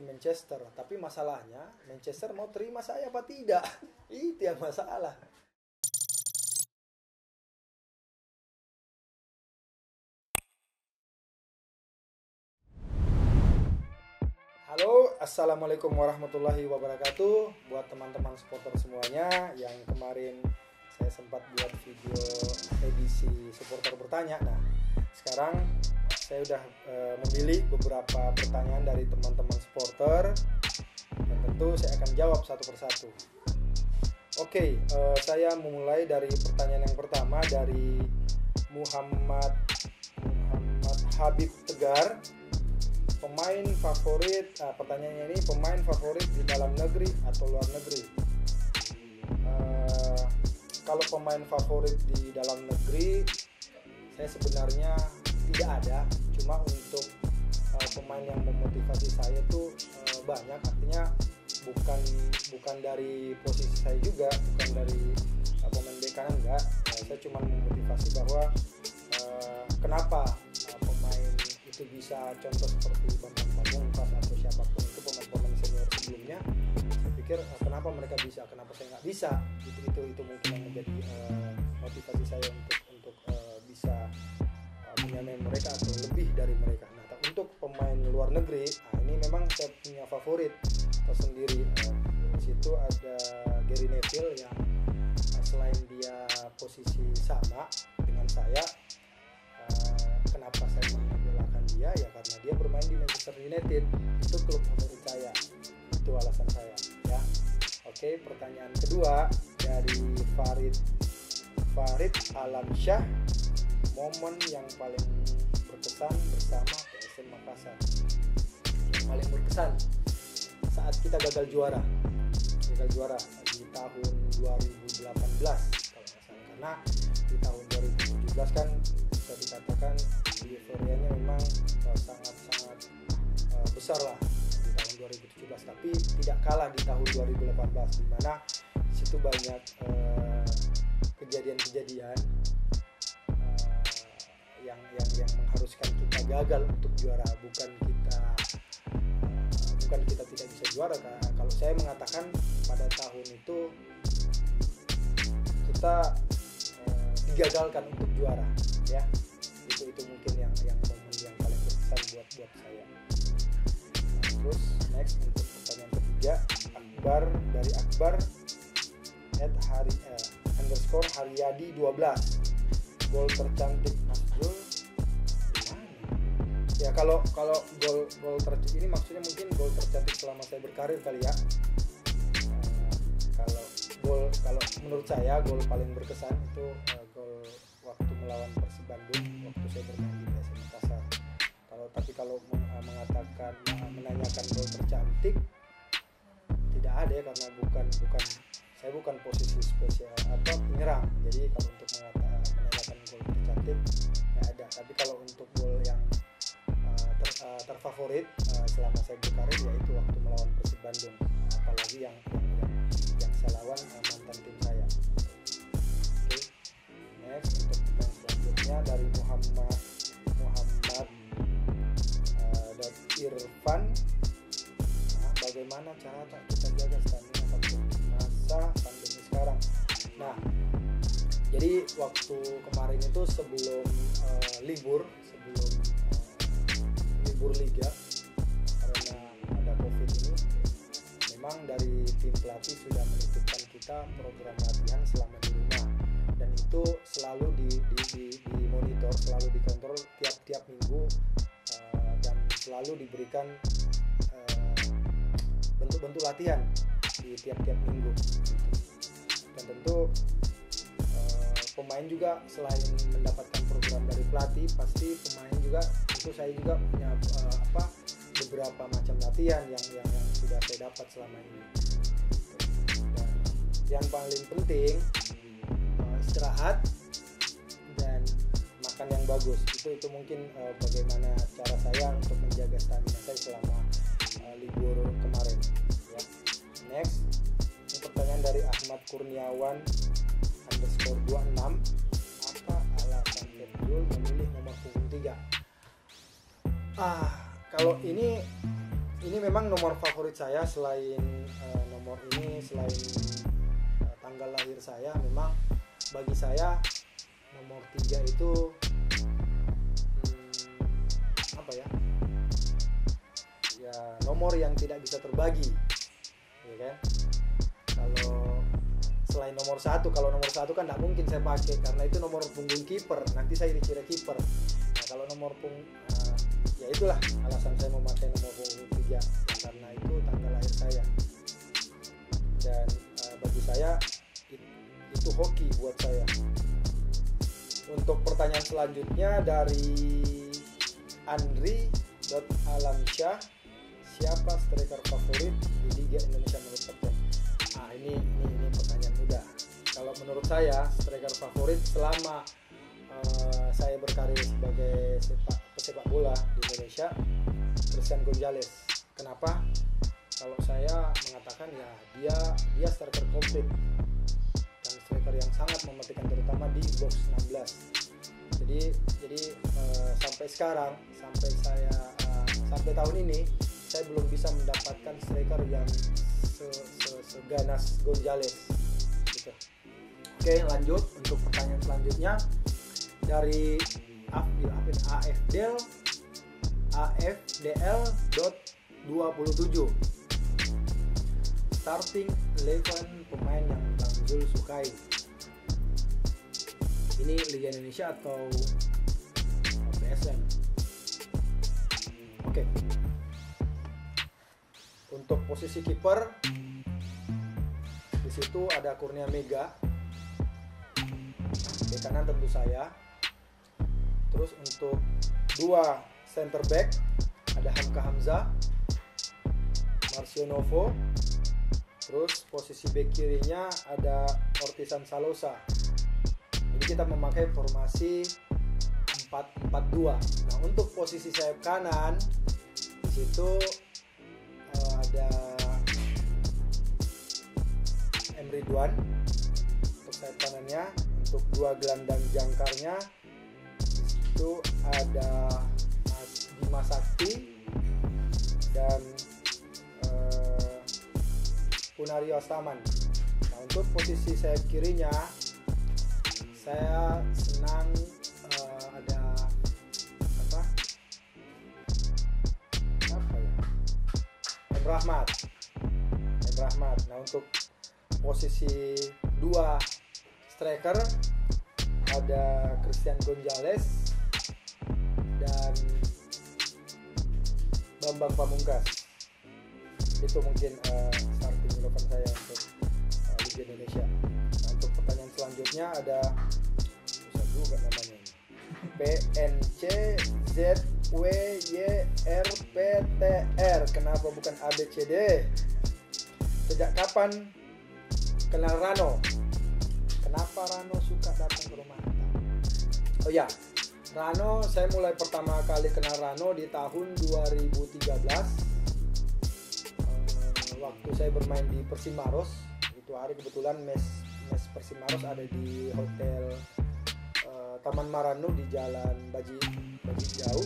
tim Manchester, tapi masalahnya Manchester mau terima saya apa tidak? Itu yang masalah. Halo, assalamualaikum warahmatullahi wabarakatuh. Buat teman-teman supporter semuanya yang kemarin saya sempat buat video edisi supporter bertanya. Nah, sekarang saya udah memilih beberapa pertanyaan dari teman-teman supporter dan tentu saya akan jawab satu persatu. Oke, saya mulai dari pertanyaan yang pertama dari Muhammad Habib Tegar. Pemain favorit, pertanyaannya ini pemain favorit di dalam negeri atau luar negeri? Kalau pemain favorit di dalam negeri, saya sebenarnya tidak ada. Cuma untuk pemain yang memotivasi saya itu banyak. Artinya bukan dari posisi saya juga, bukan dari pemain bek kanan, enggak. Saya cuma memotivasi bahwa kenapa pemain itu bisa, contoh seperti Bambang Pamungkas atau siapapun itu pemain-pemain senior sebelumnya, saya pikir kenapa mereka bisa, kenapa saya nggak bisa. Itu mungkin yang menjadi motivasi saya untuk bisa menyamai mereka atau lebih dari mereka. Nah, untuk pemain luar negeri, ini memang saya punya favorit tersendiri. Di situ ada Gary Neville yang selain dia posisi sama dengan saya, kenapa saya membelakan dia, ya karena dia bermain di Manchester United, itu klub favorit saya, itu alasan saya ya. Oke, pertanyaan kedua dari Farid Alamsyah, momen yang paling berkesan bersama PSM Makassar. Yang paling berkesan saat kita gagal juara di tahun 2018 kalau nggak salah, karena di tahun 2017 kan bisa dikatakan euforianya memang sangat besar lah di tahun 2017, tapi tidak kalah di tahun 2018 di mana situ banyak kejadian-kejadian yang mengharuskan kita gagal untuk juara, bukan kita tidak bisa juara. Kalau saya mengatakan pada tahun itu kita digagalkan untuk juara ya. Itu mungkin yang momen yang paling berkesan buat saya. Nah, terus next untuk pertanyaan ketiga, dari Akbar @Haryadi 12, gol tercantik Mas Jul gimana? Ya kalau gol tercantik ini maksudnya mungkin gol tercantik selama saya berkarir kali ya. Kalau menurut saya gol paling berkesan itu gol waktu melawan Persib Bandung waktu saya bermain di PSM Makassar. Kalau menanyakan gol tercantik, tidak ada ya, karena saya bukan posisi spesial atau penyerang. Jadi kalau untuk menanyakan gol tercantik nggak ada. Tapi kalau untuk gol yang terfavorit selama saya berkarir, yaitu waktu melawan Persib Bandung, apalagi yang saya lawan mantan tim saya. Oke. Next untuk pertanyaan selanjutnya dari Muhammad Irfan. Nah, bagaimana cara kita jaga stamina pada masa pandemi sekarang? Nah, jadi waktu kemarin itu sebelum libur liga karena ada COVID ini, memang dari tim pelatih sudah menitipkan kita program latihan selama di rumah, dan itu selalu dimonitor, selalu dikontrol tiap minggu, dan selalu diberikan bentuk-bentuk latihan di tiap minggu. Dan tentu pemain juga selain mendapatkan program dari pelatih, pasti pemain juga, tentu saya juga punya beberapa macam latihan yang sudah saya dapat selama ini. Dan yang paling penting istirahat dan makan yang bagus. Itu mungkin bagaimana cara saya untuk menjaga stamina saya selama libur kemarin ya. Next, ini pertanyaan dari Ahmad Kurniawan _26, apa alasan Jul memilih nomor punggung 3? Kalau ini ini memang nomor favorit saya. Selain nomor ini, selain tanggal lahir saya, memang bagi saya nomor 3 itu apa ya? Ya nomor yang tidak bisa terbagi, ya kan? Kalau selain nomor 1, kalau nomor 1 kan tidak mungkin saya pakai karena itu nomor punggung kiper. Nanti saya dikira kiper. Nah, kalau nomor ya itulah alasan saya memakai nomor punggung 3 karena itu tanggal lahir saya. Dan bagi saya itu hoki buat saya. Untuk pertanyaan selanjutnya dari Andri.Alamsyah, siapa striker favorit di Liga Indonesia menurut Kapten? Ini pertanyaan mudah. Kalau menurut saya striker favorit selama saya berkarir sebagai pesepak bola di Indonesia, Christian Gonzalez. Kenapa? Kalau saya mengatakan ya dia striker komplit dan striker yang sangat mematikan, terutama di box 16. Jadi sampai sekarang, sampai tahun ini saya belum bisa mendapatkan striker yang seganas Gonzalez gitu. Oke, lanjut untuk pertanyaan selanjutnya dari AFDL.27. Starting 11 pemain yang Bang Zul sukai. Ini Liga Indonesia atau PSM? Oke. Untuk posisi kiper di situ ada Kurnia Mega. Di kanan tentu saya. Terus untuk 2 center back ada Hamka Hamzah, Marcio Novo. Terus posisi back kirinya ada Ortisan Salosa. Jadi kita memakai formasi 4-4-2. Nah, untuk posisi sayap kanan di situ ada Ridwan untuk sayap kanannya. Untuk 2 gelandang jangkarnya itu ada Bima Sakti dan Punario Astaman. Nah, untuk posisi sayap kirinya saya senang ada M Rahmat. Nah, untuk posisi 2 striker ada Christian Gonzalez dan Bambang Pamungkas. Itu mungkin starting 11 saya untuk Liga Indonesia. Nah, untuk pertanyaan selanjutnya ada susah juga namanya ini. PNCZWYRPTR. Kenapa bukan ABCD? Sejak kapan kenal Rano? Kenapa Rano suka datang ke rumah kita? Oh ya, Rano, saya mulai pertama kali kenal Rano di tahun 2013. Waktu saya bermain di Persimaros. Itu hari kebetulan mes Persimaros ada di Hotel Taman Marano di Jalan Baji Jauh.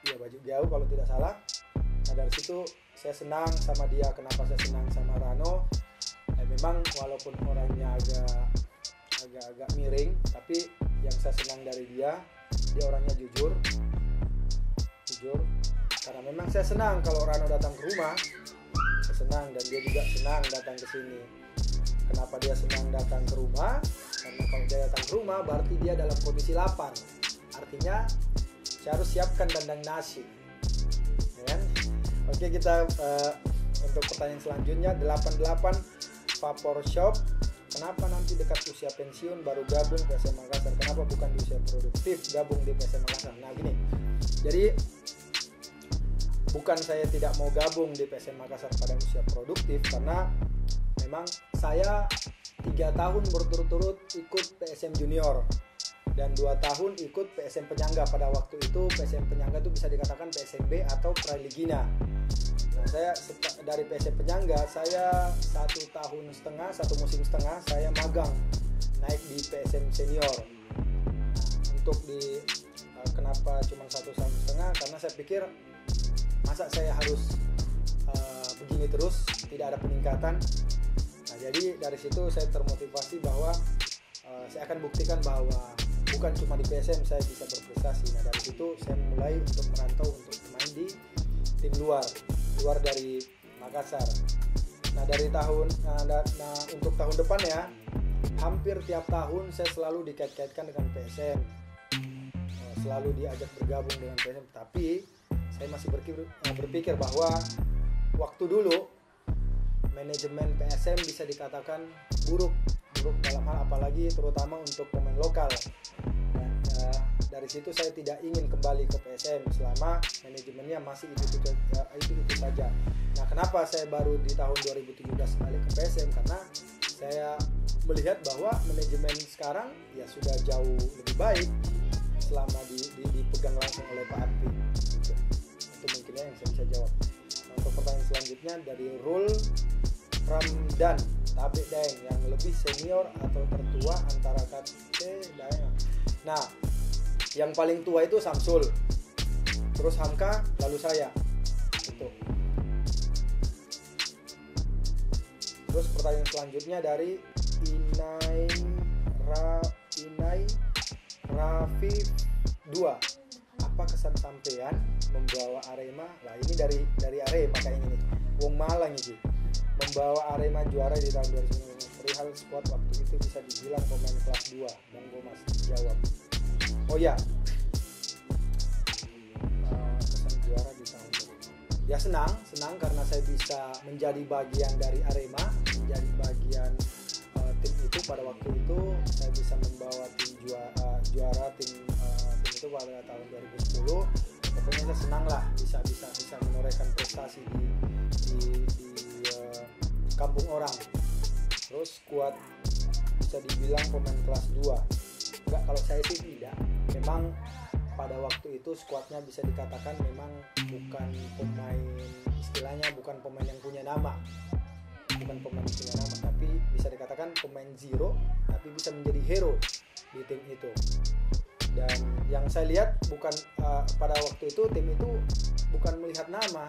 Iya, Baji Jauh kalau tidak salah. Nah, dari situ saya senang sama dia. Kenapa saya senang sama Rano? Memang walaupun orangnya agak miring, tapi yang saya senang dari dia orangnya jujur. Karena memang saya senang kalau Rano datang ke rumah, saya senang, dan dia juga senang datang ke sini. Kenapa dia senang datang ke rumah? Karena kalau dia datang ke rumah berarti dia dalam kondisi lapar. Artinya saya harus siapkan dandang nasi, ya kan? Oke, kita untuk pertanyaan selanjutnya 88 Vapor Shop. Kenapa nanti dekat usia pensiun baru gabung PSM Makassar? Kenapa bukan di usia produktif gabung di PSM Makassar? Nah, gini. Jadi bukan saya tidak mau gabung di PSM Makassar pada usia produktif, karena memang saya 3 tahun berturut-turut ikut PSM Junior dan 2 tahun ikut PSM Penyangga. Pada waktu itu PSM Penyangga itu bisa dikatakan PSMB atau Praligina. Nah, saya dari PSM Penyangga saya 1 tahun setengah, 1 musim setengah saya magang naik di PSM Senior. Untuk kenapa cuma 1 tahun setengah? Karena saya pikir masa saya harus terus, tidak ada peningkatan. Nah, jadi dari situ saya termotivasi bahwa saya akan buktikan bahwa bukan cuma di PSM saya bisa berprestasi. Nah, dari situ saya mulai untuk merantau untuk bermain di tim luar dari Makassar. Nah, dari untuk tahun depan ya, hampir tiap tahun saya selalu dikait-kaitkan dengan PSM, selalu diajak bergabung dengan PSM. Tapi saya masih berpikir bahwa waktu dulu manajemen PSM bisa dikatakan buruk dalam hal apalagi terutama untuk pemain lokal. Dan dari situ saya tidak ingin kembali ke PSM selama manajemennya masih itu saja. Nah, kenapa saya baru di tahun 2017 kembali ke PSM? Karena saya melihat bahwa manajemen sekarang ya sudah jauh lebih baik selama dipegang langsung oleh Pak Arfi. Itu mungkinnya yang saya bisa jawab. Nah, untuk pertanyaan selanjutnya dari Rul Ramdan Tabe Daeng, yang lebih senior atau tertua antara Kate Daeng. Nah, yang paling tua itu Samsul, terus Hamka, lalu saya. Itu. Terus pertanyaan selanjutnya dari Inai Rafi 2. Apa kesan sampean membawa Arema? Lah ini dari Arema kayaknya nih. Wong Malang ini. Membawa Arema juara di tahun 2019. Perihal squad waktu itu bisa dibilang pemain kelas 2. Monggo Mas jawab. Oh ya. Kesan juara di tahun 2019. Ya senang karena saya bisa menjadi bagian dari Arema, menjadi bagian tim itu. Pada waktu itu saya bisa membawa tim juara tim itu pada tahun 2010. Pokoknya saya senang lah bisa menorehkan prestasi di kampung orang. Terus kuat bisa dibilang pemain kelas 2. Enggak, kalau saya sih tidak. Memang pada waktu itu skuadnya bisa dikatakan memang bukan pemain, istilahnya bukan pemain yang punya nama. Tapi bisa dikatakan pemain zero tapi bisa menjadi hero di tim itu. Dan yang saya lihat bukan pada waktu itu tim itu bukan melihat nama,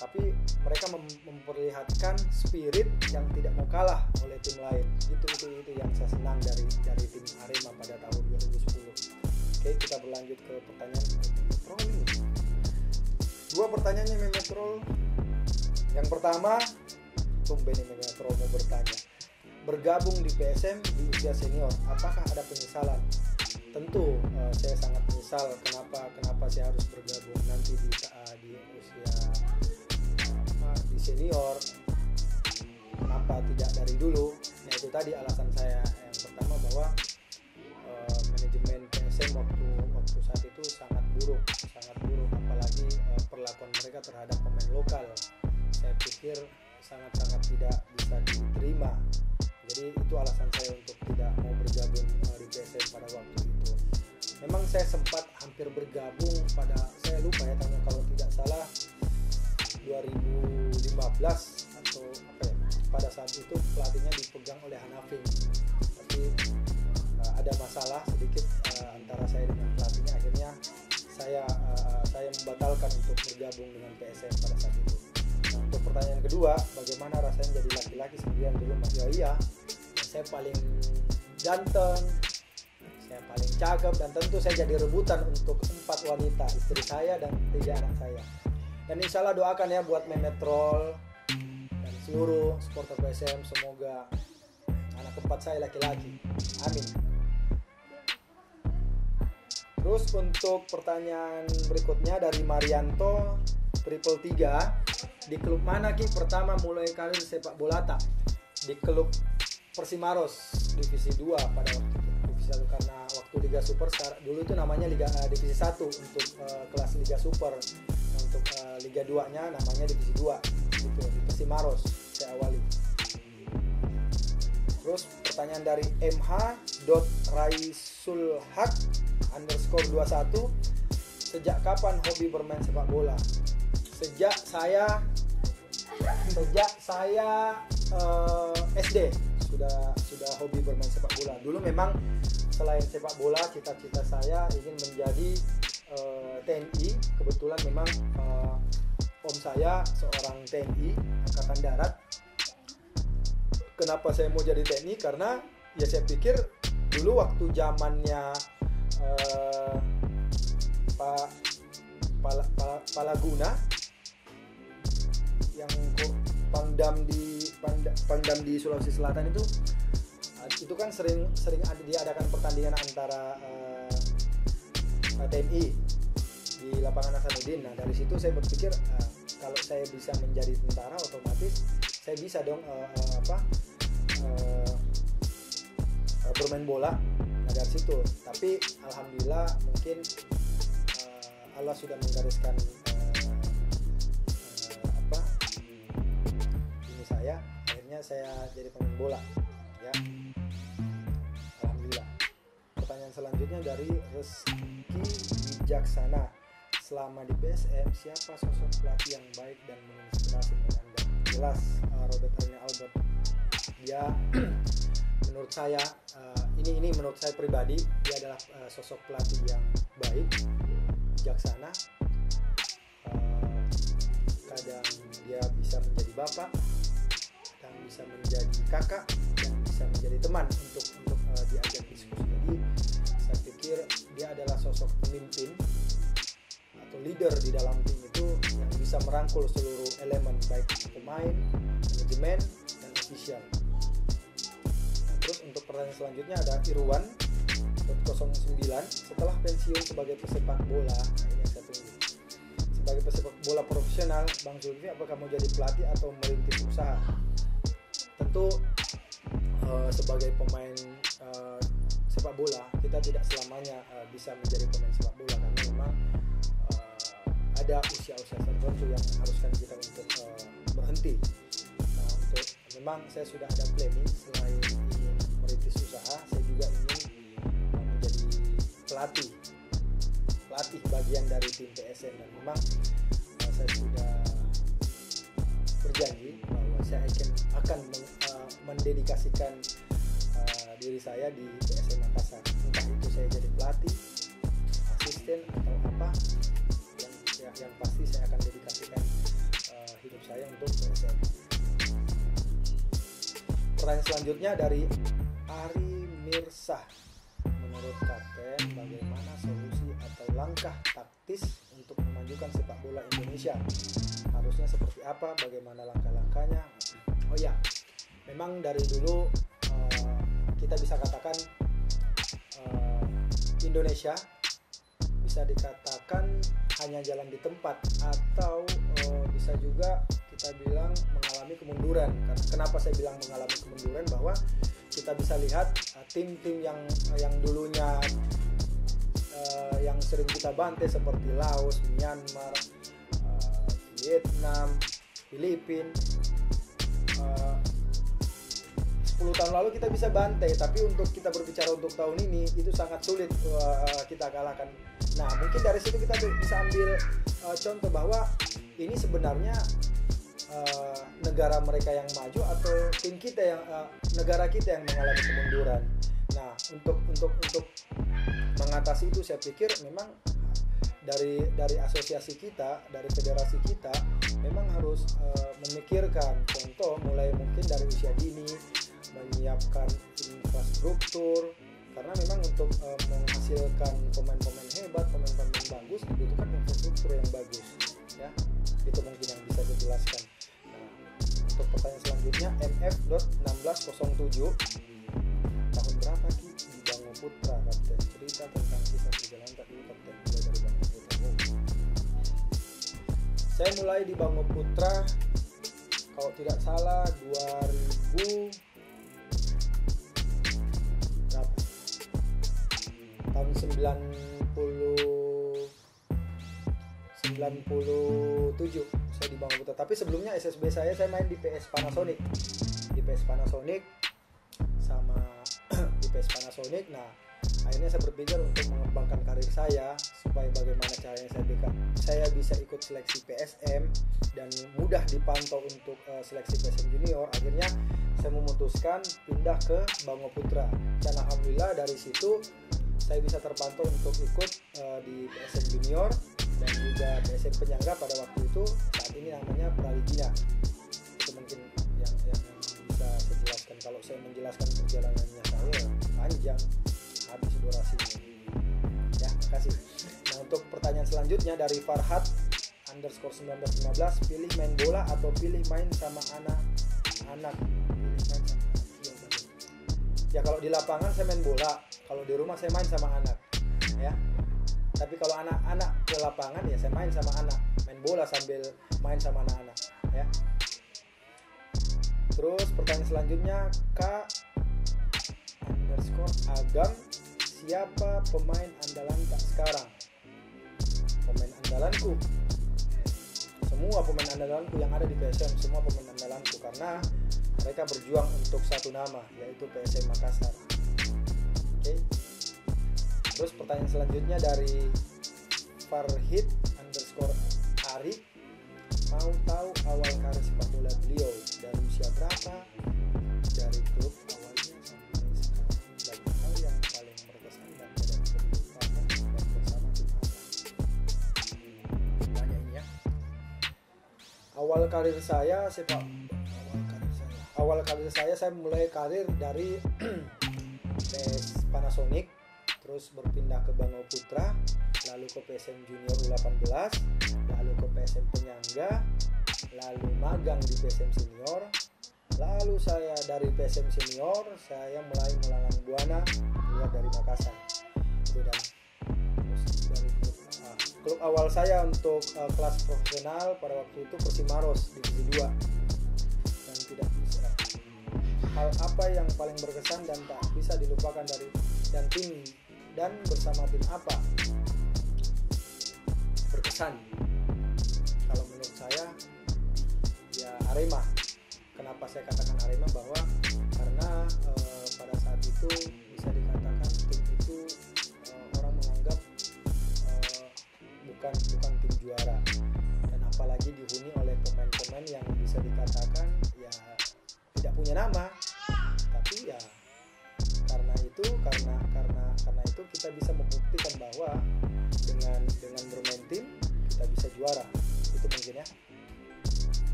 tapi mereka memperlihatkan spirit yang tidak mau kalah oleh tim lain. Itu yang saya senang dari tim Arema pada tahun 2010. Oke, kita berlanjut ke pertanyaan Memetrol ini. 2 pertanyaannya Memetrol. Yang pertama, tumben Memetrol mau bertanya. Bergabung di PSM di usia senior, apakah ada penyesalan? Tentu saya sangat menyesal kenapa saya harus bergabung nanti di usia di senior. Kenapa tidak dari dulu? Nah, itu tadi alasan saya yang pertama bahwa manajemen PSM waktu saat itu sangat buruk, apalagi perlakuan mereka terhadap pemain lokal. Saya pikir sangat tidak bisa diterima. Jadi itu alasan saya untuk tidak mau bergabung di PSM pada waktu itu. Memang saya sempat hampir bergabung saya lupa ya kalau tidak salah 2015 atau apa ya. Pada saat itu pelatihnya dipegang oleh Hanafin. Tapi ada masalah sedikit antara saya dengan pelatihnya, akhirnya saya membatalkan untuk bergabung dengan PSM pada saat itu. Nah, untuk pertanyaan kedua, bagaimana rasanya jadi laki-laki sendirian dulu? Mas ya, saya paling ganteng, saya paling cakep, dan tentu saya jadi rebutan untuk 4 wanita, istri saya dan 3 anak saya. Dan insya Allah doakan ya buat Memetrol dan seluruh supporter PSM, semoga anak keempat saya laki-laki. Amin. Terus untuk pertanyaan berikutnya dari Marianto 333, di klub mana Ki pertama mulai karir sepak bola? Tak di klub Persimaros divisi 2 pada waktu itu. Divisi 1 karena waktu Liga Super dulu itu namanya divisi 1 untuk kelas Liga Super. Untuk Liga 2-nya namanya divisi 2. Itu di Persimaros saya awali. Terus pertanyaan dari mh.raisulhaq_21, sejak kapan hobi bermain sepak bola? Sejak saya SD sudah hobi bermain sepak bola. Dulu memang selain sepak bola, cita-cita saya ingin menjadi TNI. Kebetulan memang om saya seorang TNI Angkatan Darat. Kenapa saya mau jadi TNI? Karena ya saya pikir dulu waktu zamannya Pak Palaguna yang Pangdam di Sulawesi Selatan itu kan sering diadakan pertandingan antara TNI di lapangan Hasanuddin. Nah dari situ saya berpikir kalau saya bisa menjadi tentara otomatis saya bisa dong bermain bola. Nah dari situ, tapi alhamdulillah mungkin Allah sudah menggariskan ini saya, akhirnya saya jadi pemain bola ya, alhamdulillah. Pertanyaan selanjutnya dari Reski Wijaksana, selama di PSM siapa sosok pelatih yang baik dan menginspirasi menurut Anda? Jelas Robert Rene Albert. Dia menurut saya ini menurut saya pribadi, dia adalah sosok pelatih yang baik, bijaksana. Kadang dia bisa menjadi bapak, kadang bisa menjadi kakak, dan bisa menjadi teman untuk diajak diskusi. Jadi saya pikir dia adalah sosok pemimpin atau leader di dalam tim itu yang bisa merangkul seluruh elemen baik pemain, manajemen, dan ofisial. Nah, terus untuk pertanyaan selanjutnya ada Irwan 09, setelah pensiun sebagai pesepak bola, nah ini yang saya tunggu, sebagai pesepak bola profesional, Bang Zulfi apakah mau jadi pelatih atau merintis usaha? Tentu sebagai pemain sepak bola kita tidak selamanya bisa menjadi pemain sepak bola, karena memang ada usia-usia tertentu yang mengharuskan kita untuk berhenti. Nah, memang saya sudah ada planning, selain ingin merintis usaha, saya juga ingin menjadi pelatih bagian dari tim PSM, dan memang saya sudah berjanji bahwa saya akan mendedikasikan diri saya di PSM Makassar, entah itu saya jadi pelatih, asisten atau apa, yang pasti saya akan dedikasikan hidup saya untuk PSM. Pertanyaan selanjutnya dari Ari Mirsah, menurut Kapten bagaimana solusi atau langkah taktis untuk memajukan sepak bola Indonesia? Harusnya seperti apa? Bagaimana langkah-langkahnya? Oh ya, memang dari dulu kita bisa katakan Indonesia bisa dikatakan hanya jalan di tempat, atau bisa juga kita bilang mengalami kemunduran. Kenapa saya bilang mengalami kemunduran? Bahwa kita bisa lihat tim-tim yang dulunya yang sering kita bantai seperti Laos, Myanmar, Vietnam, Filipina, 10 tahun lalu kita bisa bantai, tapi untuk kita berbicara untuk tahun ini itu sangat sulit kita kalahkan. Nah, mungkin dari situ kita bisa ambil contoh bahwa ini sebenarnya negara mereka yang maju atau tim kita yang negara kita yang mengalami kemunduran. Nah, untuk mengatasi itu saya pikir memang dari asosiasi kita, dari federasi kita memang harus memikirkan contoh mulai mungkin dari usia dini, menyiapkan infrastruktur, karena memang untuk menghasilkan pemain-pemain hebat, pemain-pemain bagus dibutuhkan infrastruktur yang bagus ya. Itu mungkin yang bisa saya jelaskan. Nah, untuk pertanyaan selanjutnya MF.1607, tahun berapa Ki di Bango Putra Kapten? Cerita tentang kisah perjalanan tak dulu Kapten mulai dari Bango Putra. Saya mulai di Bango Putra kalau tidak salah 2000 tahun 97 saya di Bango Putra. Tapi sebelumnya SSB saya main di PS Panasonic. Sama di PS Panasonic. Nah, akhirnya saya berpikir untuk mengembangkan karir saya supaya bagaimana caranya saya bisa ikut seleksi PSM dan mudah dipantau untuk seleksi PSM Junior. Akhirnya saya memutuskan pindah ke Bango Putra. Dan alhamdulillah dari situ saya bisa terpantau untuk ikut di PSM Junior dan juga PSM Penyangga pada waktu itu, saat ini namanya Praligina. Itu mungkin yang bisa saya jelaskan. Kalau saya menjelaskan perjalanannya saya panjang, habis durasinya. Ya, makasih. Nah, untuk pertanyaan selanjutnya dari Farhat _1915, pilih main bola atau pilih main sama anak-anak? Pilih main sama anak. Ya, kalau di lapangan saya main bola, kalau di rumah saya main sama anak. Ya. Tapi kalau anak-anak ke lapangan ya saya main sama anak, main bola sambil main sama anak-anak, ya. Terus pertanyaan selanjutnya, K_Agam, siapa pemain andalan tak sekarang? Pemain andalanku, semua pemain andalanku yang ada di PSM, semua pemain andalanku, karena mereka berjuang untuk satu nama, yaitu PSM Makassar. Oke. Terus pertanyaan selanjutnya dari Farhid _Ari, mau tahu awal karir sepak bola beliau dari usia berapa, dari klub awalnya sampai sekarang, dan hal yang paling berkesan dan tidak bisa dilupakan dan bersama tim apa. Banyak ini ya. Awal karir saya saya mulai karir dari PS Panasonic, terus berpindah ke Bangau Putra, lalu ke PSM Junior U18, lalu ke PSM Penyangga, lalu magang di PSM Senior, lalu saya dari PSM Senior saya mulai melalang buana keluar dari Makassar. Itu dan terus dari klub awal saya untuk kelas profesional pada waktu itu Persimaros Divisi 2. Dan tidak bisa, hal apa yang paling berkesan dan tak bisa dilupakan dari dan bersama tim apa berkesan? Kalau menurut saya ya Arema. Kenapa saya katakan Arema? Bahwa karena pada saat itu bisa dikatakan tim itu orang menganggap bukan tim juara, dan apalagi dihuni oleh pemain-pemain yang bisa dikatakan ya tidak punya nama, tapi ya karena itu kita bisa membuktikan bahwa dengan bermain tim kita bisa juara. Itu mungkin ya.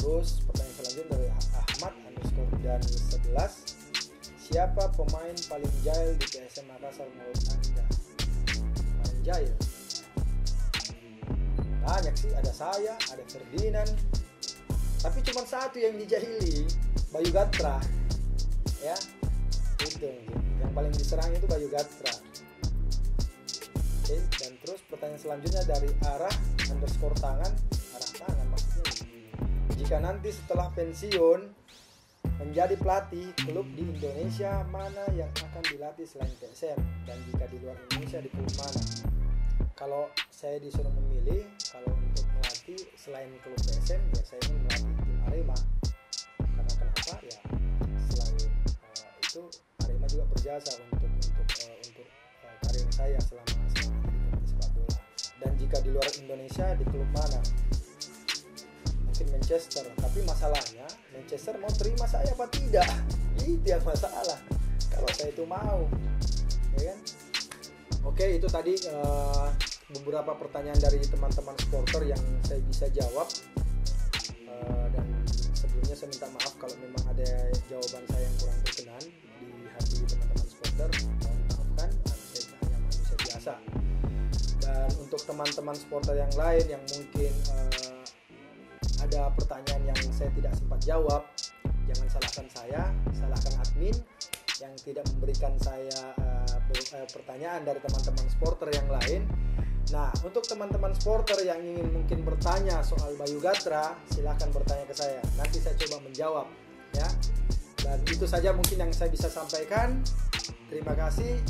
Terus pertanyaan selanjutnya dari Ahmad _dan11, siapa pemain paling jahil di PSM Makassar menurut Anda? Paling jahil? Banyak sih, ada saya, ada Ferdinand, tapi cuma satu yang dijahili, Bayu Gatra, ya. Itu yang paling diserang itu Bayu Gatra. Oke, dan terus pertanyaan selanjutnya dari _tangan maksudnya, jika nanti setelah pensiun menjadi pelatih klub di Indonesia, mana yang akan dilatih selain PSM, dan jika di luar Indonesia di klub mana? Kalau saya disuruh memilih, kalau untuk melatih selain klub PSM ya saya ingin melatih tim Arema. Karena kenapa? Ya selain itu Arema juga berjasa untuk karir saya selama jadi pemain sepak bola. Dan jika di luar Indonesia di klub mana? Mungkin Manchester, tapi masalahnya Manchester mau terima saya apa tidak? Itu yang masalah. Kalau saya itu mau, ya kan? Oke, itu tadi beberapa pertanyaan dari teman-teman supporter yang saya bisa jawab, dan sebelumnya saya minta maaf kalau memang ada jawaban saya yang kurang berkenan di hati teman-teman supporter. Mohon maafkan, saya hanya manusia biasa. Dan untuk teman-teman supporter yang lain yang mungkin ada pertanyaan yang saya tidak sempat jawab, jangan salahkan saya, salahkan admin yang tidak memberikan saya pertanyaan dari teman-teman supporter yang lain. Nah, untuk teman-teman supporter yang ingin mungkin bertanya soal Bayu Gatra, silakan bertanya ke saya. Nanti saya coba menjawab, ya. Dan itu saja mungkin yang saya bisa sampaikan. Terima kasih.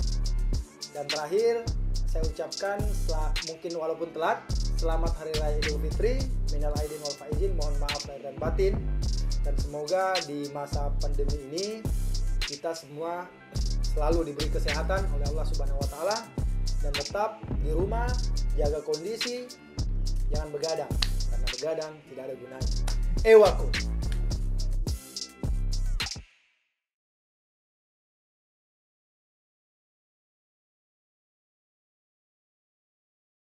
Dan terakhir, saya ucapkan mungkin walaupun telat, selamat Hari Raya Idul Fitri. Minal aidin wal faizin, mohon maaf lahir dan batin. Dan semoga di masa pandemi ini kita semua selalu diberi kesehatan oleh Allah Subhanahu wa taala, dan tetap di rumah, jaga kondisi, jangan begadang, karena begadang tidak ada gunanya. Ewaku.